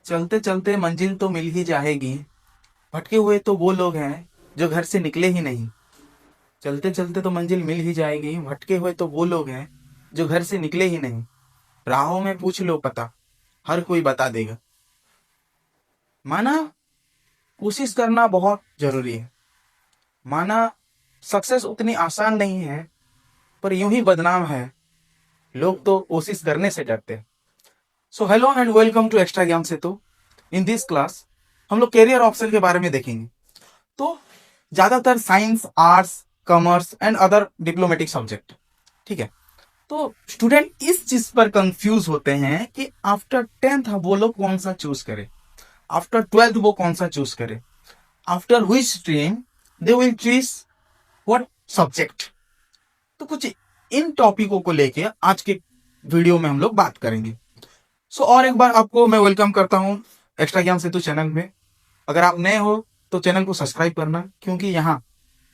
चलते चलते मंजिल तो मिल ही जाएगी, भटके हुए तो वो लोग हैं जो घर से निकले ही नहीं। चलते चलते तो मंजिल मिल ही जाएगी, भटके हुए तो वो लोग हैं जो घर से निकले ही नहीं। राहों में पूछ लो पता, हर कोई बता देगा। माना कोशिश करना बहुत जरूरी है। माना सक्सेस उतनी आसान नहीं है, पर यूं ही बदनाम है, लोग तो कोशिश करने से डरते हैं। So hello and welcome to extra Gyan Setu. In this class हम लोग कैरियर ऑप्शन के बारे में देखेंगे। तो ज्यादातर science, arts, commerce and other diplomatic subject, ठीक है। तो स्टूडेंट इस चीज पर कंफ्यूज होते हैं कि आफ्टर 10th वो लोग कौन सा चूज करें, आफ्टर 12th वो कौन सा चूज करें, after which stream they will choose what subject. तो कुछ इन टॉपिकों को लेके आज के वीडियो में हम लोग बात करेंगे। और एक बार आपको मैं वेलकम करता हूं एक्स्ट्रा ज्ञान सेतु चैनल में। अगर आप नए हो तो चैनल को सब्सक्राइब करना, क्योंकि यहाँ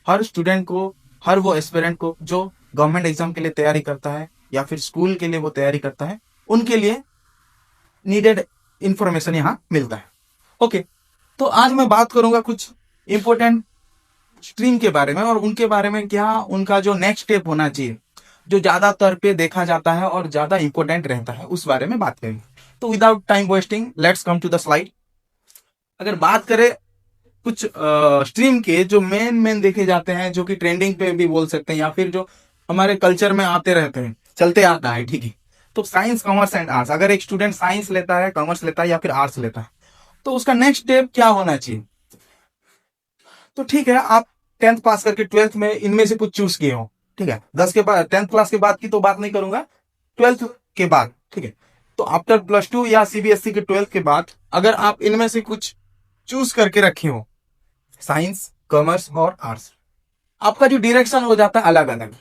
हर स्टूडेंट को, हर वो एस्पिरेंट को जो गवर्नमेंट एग्जाम के लिए तैयारी करता है या फिर स्कूल के लिए वो तैयारी करता है, उनके लिए नीडेड इंफॉर्मेशन यहाँ मिलता है। ओके, तो आज मैं बात करूंगा कुछ इंपॉर्टेंट स्ट्रीम के बारे में और उनके बारे में, क्या उनका जो नेक्स्ट स्टेप होना चाहिए, जो ज्यादातर पे देखा जाता है और ज्यादा इंपॉर्टेंट रहता है, उस बारे में बात करेंगे। तो without time wasting let's come to the slide. अगर बात करें कुछ स्ट्रीम के जो मेन देखे जाते हैं, जो कि ट्रेंडिंग पे भी बोल सकते हैं या फिर जो हमारे कल्चर में आते रहते हैं, चलते आता है, ठीक है। तो साइंस, कॉमर्स एंड आर्ट्स, अगर एक स्टूडेंट साइंस लेता है, कॉमर्स लेता है या फिर आर्ट्स लेता है, तो उसका नेक्स्ट स्टेप क्या होना चाहिए। तो ठीक है, आप 10th पास करके 12th में इनमें से कुछ चूज किए हो, ठीक है। 10 के बाद 10th क्लास के बाद की तो बात नहीं करूंगा, 12th के बाद, ठीक है। तो आफ्टर +2 या सीबीएसई के 12th के बाद अगर आप इनमें से कुछ चूज करके रखे हो, साइंस, कॉमर्स और आर्ट्स, आपका जो डायरेक्शन हो जाता है अलग अलग।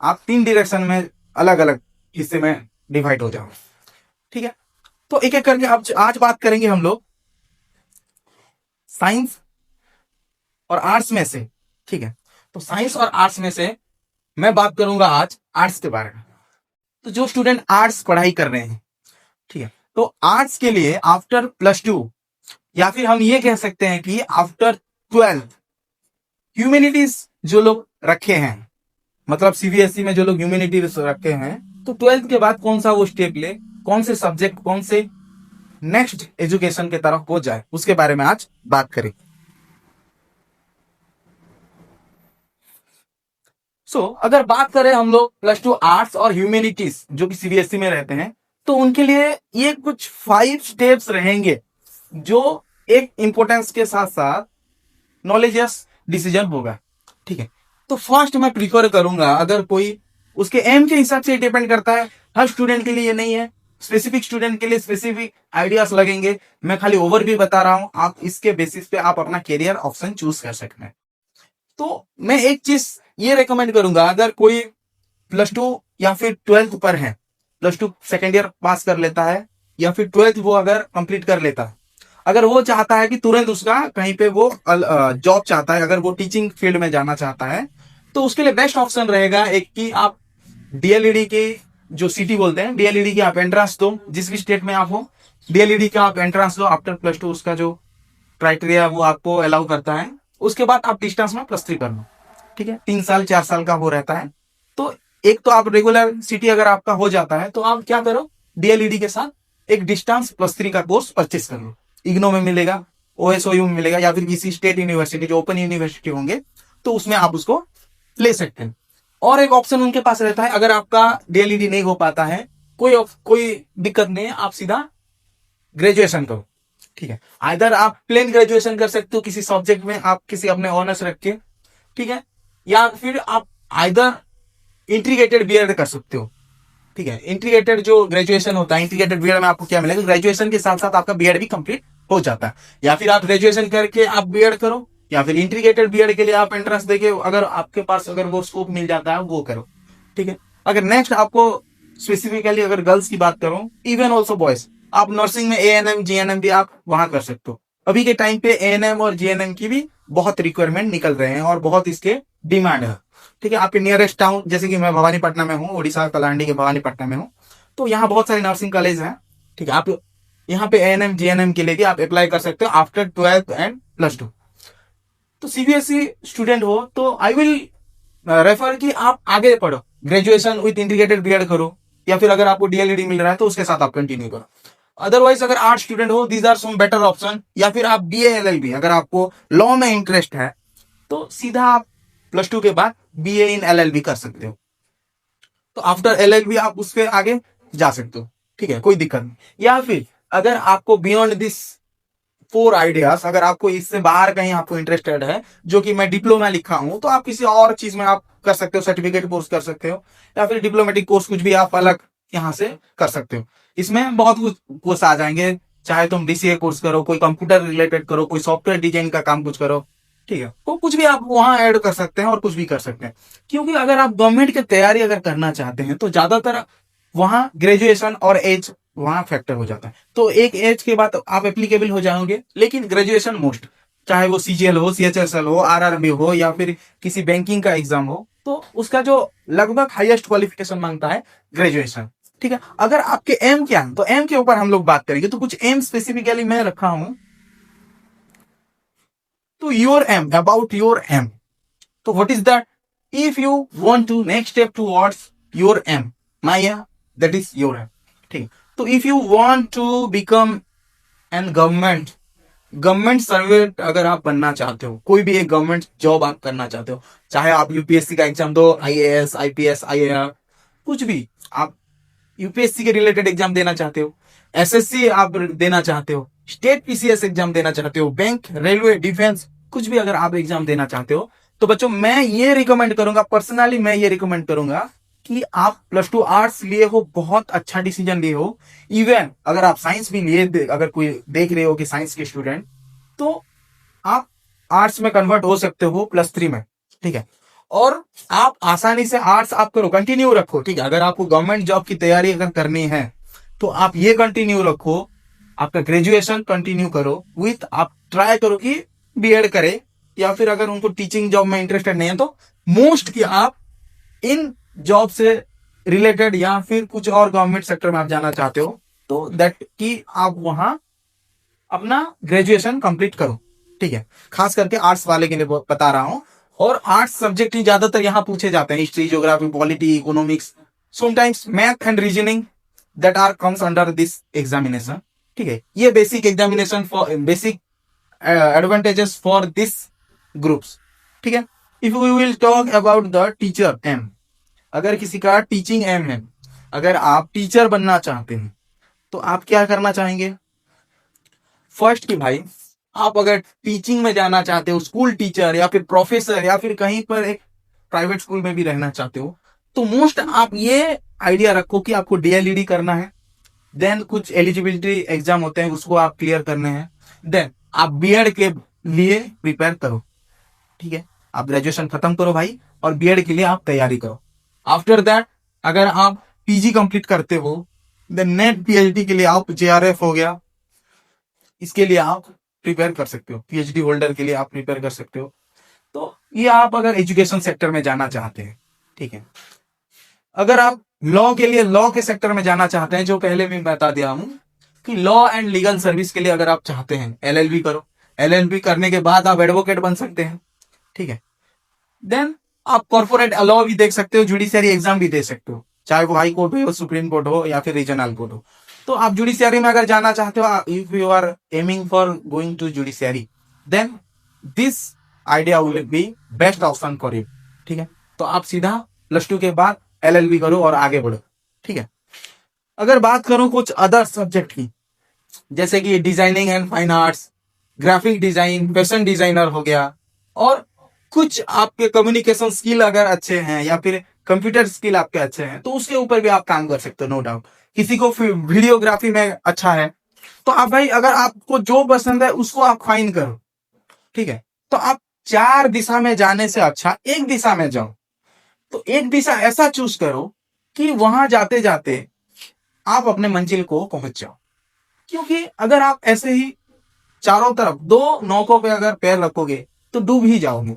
आप 3 डायरेक्शन में अलग अलग हिस्से में डिवाइड हो जाओ, ठीक है। तो एक एक करके आप आज बात करेंगे हम लोग साइंस और आर्ट्स में से, ठीक है। तो साइंस और आर्ट्स में से मैं बात करूंगा आज आर्ट्स के बारे में। तो जो स्टूडेंट आर्ट्स पढ़ाई कर रहे हैं, ठीक है, तो आर्ट्स के लिए आफ्टर +2 या फिर हम ये कह सकते हैं कि आफ्टर 12th ह्यूमैनिटीज जो लोग रखे हैं, मतलब सीबीएसई में जो लोग ह्यूमैनिटीज रखे हैं, तो 12th के बाद कौन सा वो स्टेप ले, कौन से सब्जेक्ट, कौन से नेक्स्ट एजुकेशन के तरफ हो जाए, उसके बारे में आज बात करें। अगर बात करें हम लोग +2 आर्ट्स और ह्यूमैनिटीज जो कि सीबीएसई में रहते हैं, तो उनके लिए ये कुछ 5 स्टेप्स रहेंगे जो एक इंपॉर्टेंस के साथ साथ नॉलेजियस डिसीजन होगा, ठीक है। तो फर्स्ट मैं प्रीफर करूंगा, अगर कोई उसके एम के हिसाब से डिपेंड करता है, हर स्टूडेंट के लिए ये नहीं है, स्पेसिफिक स्टूडेंट के लिए स्पेसिफिक आइडियाज लगेंगे। मैं खाली ओवरव्यू बता रहा हूं, आप इसके बेसिस पे आप अपना कैरियर ऑप्शन चूज कर सकते हैं। तो मैं एक चीज ये रेकमेंड करूंगा, अगर कोई +2 या फिर 12th पर है, +2 सेकेंड ईयर पास कर लेता है या फिर 12th वो अगर कंप्लीट कर लेता है, अगर वो चाहता है कि तुरंत उसका कहीं पे वो जॉब चाहता है, अगर वो टीचिंग फील्ड में जाना चाहता है, तो उसके लिए बेस्ट ऑप्शन रहेगा एक कि आप डीएलईडी के जो सिटी बोलते हैं, डीएलईडी की आप एंट्रेंस दो, जिस भी स्टेट में आप हो, डीएलईडी का आप एंट्रेंस दो। आफ्टर +2 उसका जो क्राइटेरिया वो आपको अलाउ करता है, उसके बाद आप डिस्टेंस में +3 कर लो, ठीक है। 3 साल 4 साल का वो रहता है। तो एक तो आप रेगुलर सिटी अगर आपका हो जाता है, तो आप क्या करो, डीएलईडी के साथ एक डिस्टेंस +3 का कोर्स परचेस कर लो। इग्नो में मिलेगा, ओएसओयू में मिलेगा, या फिर किसी स्टेट यूनिवर्सिटी जो ओपन यूनिवर्सिटी होंगे, तो उसमें आप उसको ले सकते हैं। और एक ऑप्शन उनके पास रहता है, अगर आपका डीएलईडी नहीं हो पाता है, कोई दिक्कत नहीं है, आप सीधा ग्रेजुएशन करो, ठीक है। आइदर आप प्लेन ग्रेजुएशन कर सकते हो किसी सब्जेक्ट में, आप किसी अपने ऑनर्स रख के, ठीक है, या फिर आप आइदर इंटीग्रेटेड बीएड कर सकते हो, ठीक है। इंटीग्रेटेड जो ग्रेजुएशन होता है, इंटीग्रेटेड बीएड में आपको क्या मिलेगा, ग्रेजुएशन के साथ साथ आपका बीएड भी कंप्लीट हो जाता है। या फिर आप ग्रेजुएशन करके आप बीएड करो, या फिर इंटीग्रेटेड बीएड के लिए आप एंट्रेंस देके, अगर आपके पास अगर वो स्कोप मिल जाता है वो करो, ठीक है। अगर नेक्स्ट आपको स्पेसिफिकली अगर गर्ल्स की बात करूं, इवन ऑल्सो बॉयज, आप नर्सिंग में एएनएम जीएनएम भी आप वहां कर सकते हो। अभी के टाइम पे एएनएम और जीएनएम की भी बहुत रिक्वायरमेंट निकल रहे हैं और बहुत इसके डिमांड है, ठीक है। आपके नियरेस्ट टाउन, जैसे कि मैं भवानीपट्टनम में हूँ, उड़ीसा कलांडी के भवानीपट्टनम में हूँ, तो यहाँ बहुत सारे नर्सिंग कॉलेज हैं, ठीक है। आप यहाँ पे एएनएम जीएनएम के लिए भी आप अप्लाई कर सकते हो आफ्टर 12th एंड +2। तो सीबीएसई स्टूडेंट हो तो आई विल रेफर कि आप आगे पढ़ो, ग्रेजुएशन विथ इंटीग्रेटेड बीएड करो, या फिर अगर आपको डीएलईडी मिल रहा है तो उसके साथ आप कंटिन्यू करो। अदरवाइज अगर आर्ट स्टूडेंट हो, these are some better option. या फिर आप बीए एलएलबी, अगर आपको लॉ में इंटरेस्ट है तो सीधा आप +2 के बाद बीए इन एलएलबी कर सकते हो। तो आफ्टर एलएलबी आप उसके आगे जा सकते हो, ठीक है, कोई दिक्कत नहीं। या फिर अगर आपको बियॉन्ड दिस 4 आइडियाज, अगर आपको इससे बाहर कहीं आपको इंटरेस्टेड है, जो कि मैं डिप्लोमा लिखा हूं, तो आप किसी और चीज में आप कर सकते हो, सर्टिफिकेट कोर्स कर सकते हो, या फिर डिप्लोमेटिक कोर्स कुछ भी आप अलग यहाँ से कर सकते हो। इसमें बहुत कुछ कोर्स आ जाएंगे, चाहे तुम डीसीए कोर्स करो, कोई कंप्यूटर रिलेटेड करो, कोई सॉफ्टवेयर डिजाइन का काम कुछ करो, ठीक है, तो कुछ भी आप वहां ऐड कर सकते हैं और कुछ भी कर सकते हैं। क्योंकि अगर आप गवर्नमेंट की तैयारी अगर करना चाहते हैं तो ज्यादातर वहां ग्रेजुएशन और एज वहां फैक्टर हो जाता है। तो एक एज के बाद आप एप्लीकेबल हो जाओगे, लेकिन ग्रेजुएशन मोस्ट, चाहे वो सीजीएल हो, सीएचएसएल हो, आरआरबी हो, या फिर किसी बैंकिंग का एग्जाम हो, तो उसका जो लगभग हाईएस्ट क्वालिफिकेशन मांगता है ग्रेजुएशन, ठीक है। अगर आपके एम क्या है तो एम के ऊपर हम लोग बात करेंगे। तो कुछ एम स्पेसिफिकली मैं रखा हूं। तो your aim, about your aim, तो what is that? If you want to next step towards your aim, my that is your aim, ठीक। तो if you want to become an government servant, अगर आप बनना चाहते हो, कोई भी एक गवर्नमेंट जॉब आप करना चाहते हो, चाहे आप यूपीएससी का एग्जाम दो, आईएएस, आईपीएस, आईएआर, कुछ भी आप यूपीएससी के रिलेटेड एग्जाम देना चाहते हो, एसएससी आप देना चाहते हो, स्टेट पीसीएस एग्जाम देना चाहते हो, बैंक, रेलवे, डिफेंस, कुछ भी अगर आप एग्जाम देना चाहते हो, तो बच्चों मैं ये रिकमेंड करूंगा, पर्सनली मैं ये रिकमेंड करूंगा कि आप +2 आर्ट्स लिए हो, बहुत अच्छा डिसीजन लिए हो। इवन अगर आप साइंस भी लिए, अगर कोई देख रहे हो कि साइंस के स्टूडेंट, तो आप आर्ट्स में कन्वर्ट हो सकते हो +3 में, ठीक है। और आप आसानी से आर्ट्स आप करो, कंटिन्यू रखो, ठीक है। अगर आपको गवर्नमेंट जॉब की तैयारी अगर करनी है तो आप ये कंटिन्यू रखो, आपका ग्रेजुएशन कंटिन्यू करो, विथ आप ट्राई करो कि बीएड करे, या फिर अगर उनको टीचिंग जॉब में इंटरेस्टेड नहीं है तो मोस्ट कि आप इन जॉब से रिलेटेड या फिर कुछ और गवर्नमेंट सेक्टर में आप जाना चाहते हो तो दैट कि आप वहां अपना ग्रेजुएशन कंप्लीट करो, ठीक है। खास करके आर्ट्स वाले के लिए बता रहा हूं। और आर्ट्स सब्जेक्ट ही ज्यादातर यहाँ पूछे जाते हैं, history, geography, polity, economics, sometimes math and reasoning, that are comes under this examination, ठीक है। ये basic examination for basic advantages for this groups, ठीक है। If we will talk about the teacher um, अगर किसी का टीचिंग एम है, अगर आप टीचर बनना चाहते हैं तो आप क्या करना चाहेंगे? फर्स्ट कि भाई आप अगर टीचिंग में जाना चाहते हो, स्कूल टीचर या फिर प्रोफेसर या फिर कहीं पर एक प्राइवेट स्कूल में भी रहना चाहते हो, तो मोस्ट आप ये आइडिया रखो कि आपको डीएलईडी करना है, देन कुछ एलिजिबिलिटी एग्जाम होते हैं उसको आप क्लियर करने हैं, देन आप बीएड के लिए प्रिपेयर करो, ठीक है। आप ग्रेजुएशन खत्म करो भाई और बीएड के लिए आप तैयारी करो। आफ्टर दैट अगर आप पीजी कंप्लीट करते हो, देन नेट पीएचडी के लिए आप जेआरएफ हो गया, इसके लिए आप प्रिपेयर कर सकते हो, पीएचडी होल्डर के लिए आप प्रिपेयर कर सकते हो। तो ये आप अगर एजुकेशन सेक्टर में जाना चाहते हैं, ठीक है। अगर आप लॉ के लिए, लॉ के सेक्टर में जाना चाहते हैं, जो पहले भी बता दिया हूं कि लॉ एंड लीगल सर्विस के लिए अगर आप चाहते हैं, एलएलबी करो, एलएलबी करने के बाद आप एडवोकेट बन सकते हैं, ठीक है। देन आप कॉर्पोरेट लॉ भी देख सकते हो, जुडिशियरी एग्जाम भी दे सकते हो, चाहे वो हाई कोर्ट हो, सुप्रीम कोर्ट हो या फिर रीजनल कोर्ट हो। तो आप जुडिशियरी में अगर जाना चाहते हो, if you are aiming for going to judiciary, then this idea will be best option for you, ठीक है। तो आप सीधा +2 के बाद एलएलबी करो और आगे बढ़ो, ठीक है। अगर बात करूं कुछ अदर सब्जेक्ट की, जैसे कि designing and fine arts, graphic design, fashion designer हो गया, और कुछ आपके कम्युनिकेशन स्किल अगर अच्छे हैं या फिर कंप्यूटर स्किल आपके अच्छे हैं तो उसके ऊपर भी आप काम कर सकते हो, नो डाउट। किसी को वीडियोग्राफी में अच्छा है तो आप भाई अगर आपको जो पसंद है उसको आप फाइन करो, ठीक है। तो आप 4 दिशा में जाने से अच्छा एक दिशा में जाओ। तो एक दिशा ऐसा चूज करो कि वहां जाते जाते आप अपने मंजिल को पहुंच जाओ। क्योंकि अगर आप ऐसे ही चारों तरफ 2 नौकों पे अगर पैर रखोगे तो डूब ही जाओगे,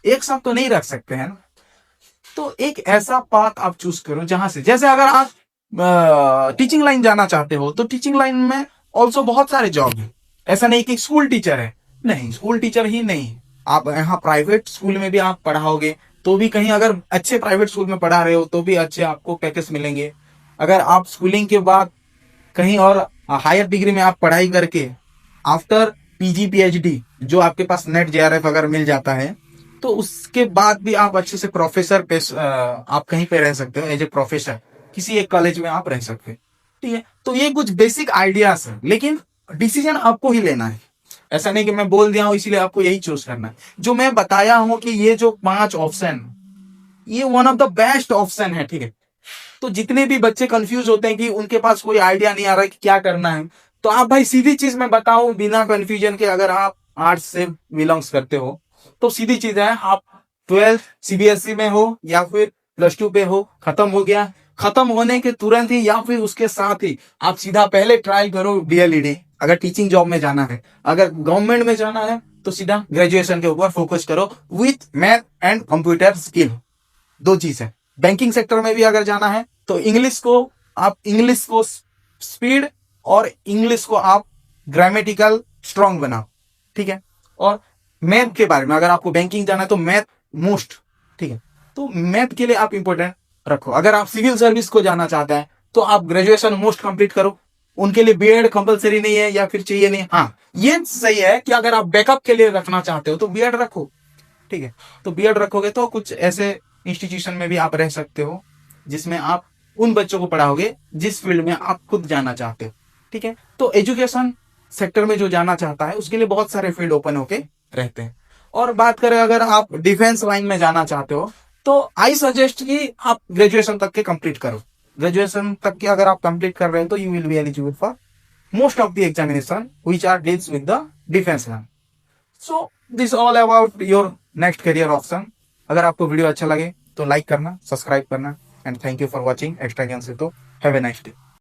एक साथ तो नहीं रख सकते हैं ना। तो एक ऐसा पाथ आप चूज करो जहां से, जैसे अगर आप टीचिंग लाइन जाना चाहते हो तो टीचिंग लाइन में ऑल्सो बहुत सारे जॉब है। ऐसा नहीं कि स्कूल टीचर है, नहीं, स्कूल टीचर ही नहीं, आप यहाँ प्राइवेट स्कूल में भी आप पढ़ाओगे तो भी कहीं, अगर अच्छे प्राइवेट स्कूल में पढ़ा रहे हो तो भी अच्छे आपको पैकेज मिलेंगे। अगर आप स्कूलिंग के बाद कहीं और हायर डिग्री में आप पढ़ाई करके आफ्टर पीजी पीएचडी, जो आपके पास नेट जेआरएफ अगर मिल जाता है, तो उसके बाद भी आप अच्छे से प्रोफेसर पे आप कहीं पे रह सकते हो, एज ए प्रोफेसर किसी एक कॉलेज में आप रह सकते हो। ठीक है, तो ये कुछ बेसिक आइडियाज है, लेकिन डिसीजन आपको ही लेना है। ऐसा नहीं कि मैं बोल दिया हूं इसीलिए आपको यही चूज करना है। जो मैं बताया हूं कि ये जो 5 ऑप्शन, ये one of the best option है। ठीक है, तो जितने भी बच्चे कंफ्यूज होते हैं कि उनके पास कोई आइडिया नहीं आ रहा है कि क्या करना है, तो आप भाई सीधी चीज मैं बताऊं बिना कंफ्यूजन के, अगर आप आर्ट्स से बिलोंग्स करते हो तो सीधी चीज है, आप 12th सीबीएसई में हो या फिर +2 पे हो, खत्म हो गया, खत्म होने के तुरंत ही या फिर उसके साथ ही आप सीधा पहले ट्राई करो डीएलईडी, अगर टीचिंग जॉब में जाना है। अगर गवर्नमेंट में जाना है तो सीधा ग्रेजुएशन के ऊपर फोकस करो with math and computer skill, 2 चीज है। बैंकिंग सेक्टर में भी अगर जाना है तो इंग्लिश को स्पीड और इंग्लिश को आप ग्रामेटिकल स्ट्रांग बनाओ। ठीक है, और मैथ के बारे में, अगर आपको बैंकिंग जाना है तो मैथ मोस्ट, ठीक है, तो मैथ के लिए आप इंपॉर्टेंट रखो। अगर आप सिविल सर्विस को जाना चाहते हैं तो आप ग्रेजुएशन मोस्ट कंप्लीट करो, उनके लिए बीएड कंपलसरी नहीं है या फिर चाहिए नहीं। हाँ, ये सही है कि अगर आप बैकअप के लिए रखना चाहते हो तो बीएड रखो। ठीक है, तो बीएड रखोगे तो कुछ ऐसे इंस्टीट्यूशन में भी आप रह सकते हो जिसमें आप उन बच्चों को पढ़ाओगे जिस फील्ड में आप खुद जाना चाहते हो। ठीक है, तो एजुकेशन सेक्टर में जो जाना चाहता है उसके लिए बहुत सारे फील्ड ओपन होके रहते हैं। और बात करें अगर आप डिफेंस लाइन में जाना चाहते हो तो आई सजेस्ट कि आप ग्रेजुएशन तक के कंप्लीट करो। ग्रेजुएशन तक के अगर आप कंप्लीट कर रहे हो तो you will be eligible for most of the examination which are deals with the defence line. So this all about your next career option. अगर आपको वीडियो अच्छा लगे तो लाइक करना, सब्सक्राइब करना, and thank you for watching extra ज्ञान से। तो हैव ए नाइस डे।